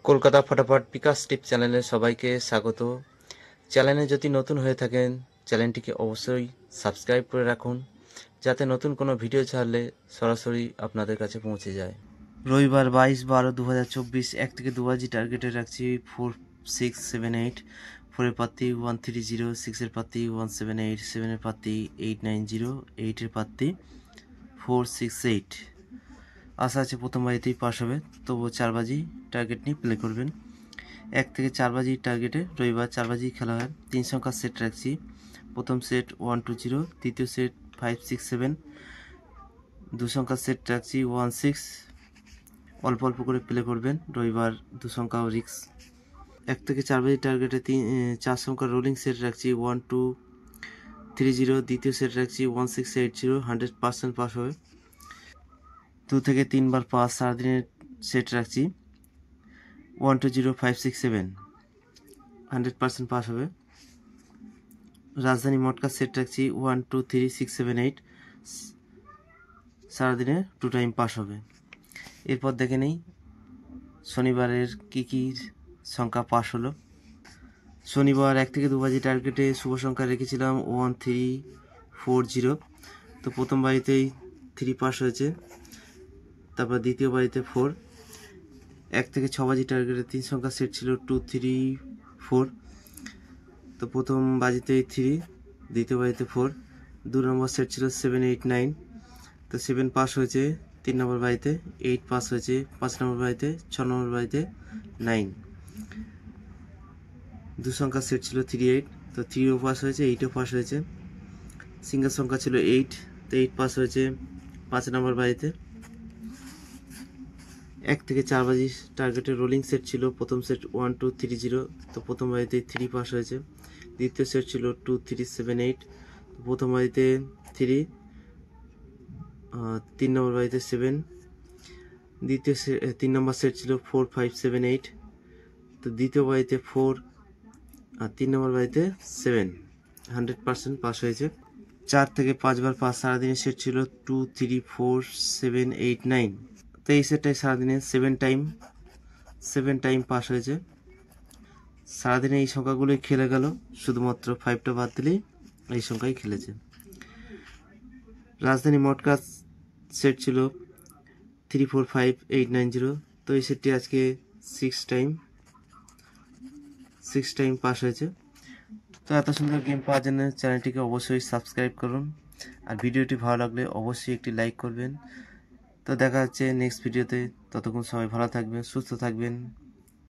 কলকাতা ফটাফট বিকাশ টিপ চ্যানেলে সবাইকে স্বাগত। চ্যানেলে যদি নতুন হয়ে থাকেন চ্যানেলটিকে অবশ্যই সাবস্ক্রাইব করে রাখুন, যাতে নতুন কোনো ভিডিও ছাড়লে সরাসরি আপনাদের কাছে পৌঁছে যায়। রবিবার 22/12/2024 1 থেকে 2 বাজি টার্গেটে রাখছি 4 6 7 8। 4-এর পাত্তি 130, 6-এর পাত্তি 178, 7-এর পাত্তি 890, 8-এর পাত্তি 468। আশা আছে প্রথম বাজিতেই পাস হবে, তবুও 4 বাজি টার্গেট নিয়ে প্লে করবেন। 1 থেকে 4 বাজি টার্গেটে রবিবার 4 বাজি খেলা হয়। 3 সংখ্যার সেট রাখছি। প্রথম সেট 1 2 0, দ্বিতীয় সেট 5 6 7। 2 সংখ্যার সেট রাখছি 1 6। অল্প অল্প করে প্লে করবেন, রবিবার 2 সংখ্যাও রিক্স। 1 থেকে 4 বাজি টার্গেটে 4 সংখ্যার রোলিং সেট রাখছি 1 2 3 0, দ্বিতীয় সেট রাখছি 1 6 8 0, 100% পাস হবে। 2 থেকে 3 বার পাস সারাদিনের সেট রাখছি 1 2 0 5 6 7, 100% পাস হবে। রাজধানী মটকা সেট রাখছি 1 2 3 6 7 8, সারাদিনে 2 টাইম পাস হবে। এরপর দেখে নেই শনিবারের কী সংখ্যা পাস হলো। শনিবার 1 থেকে 2 বাজি টার্গেটে শুভ সংখ্যা রেখেছিলাম 1 3 4 0। তো প্রথম বাজিতেই 3 পাস হয়েছে, তারপর দ্বিতীয় বাজিতে 4। 1 থেকে 6 বাজি টার্গেটে 3 সংখ্যা সেট ছিল 2 3 4। তো প্রথম বাজিতে 3, দ্বিতীয় বাজিতে 4। 2 নম্বর সেট ছিল 7 8 9। তো 7 পাস হয়েছে 3 নম্বর বাজিতে, 8 পাস হয়েছে 5 নম্বর বাজিতে, 6 নম্বর বাজিতে 9। 2 সংখ্যার সেট ছিল 3 8। তো 3ও পাস হয়েছে, 8ও পাস হয়েছে। সিঙ্গেল সংখ্যা ছিল 8, তো 8 পাস হয়েছে 5 নম্বর বাজিতে। 1 থেকে 4 বাজি টার্গেটে রোলিং সেট ছিল। প্রথম সেট 1 2 3 0। তো প্রথম বাজিতে 3 পাস হয়েছে। দ্বিতীয় সেট ছিল 2 3 7 8। তো প্রথম বাজিতে 3, 3 নম্বর বাজিতে 7। 3 নম্বর সেট ছিল 4 5 7 8। তো দ্বিতীয় বাজিতে 4 আর 3 নম্বর বাজিতে 7, 100% পাস হয়েছে। 4 থেকে 5 বার পাস সারাদিনের সেট ছিল 2 3 4 7 8 9। তো এই সেটটাই সারাদিনে 7 টাইম পাস হয়েছে। সারাদিনে এই সংখ্যাগুলোই খেলে গেল, শুধুমাত্র 5টা বাদ দিলেই এই সংখ্যাই খেলেছে। রাজধানী মটকা সেট ছিল 3 4 5 8 9 0। তো এই সেটটি আজকে 6 টাইম পাস হয়েছে। তো এত সুন্দর গেম পাওয়ার জন্য চ্যানেলটিকে অবশ্যই সাবস্ক্রাইব করুন, আর ভিডিওটি ভালো লাগলে অবশ্যই একটি লাইক করবেন। তো দেখা হচ্ছে নেক্সট ভিডিওতে। ততক্ষণ সবাই ভালো থাকবেন, সুস্থ থাকবেন।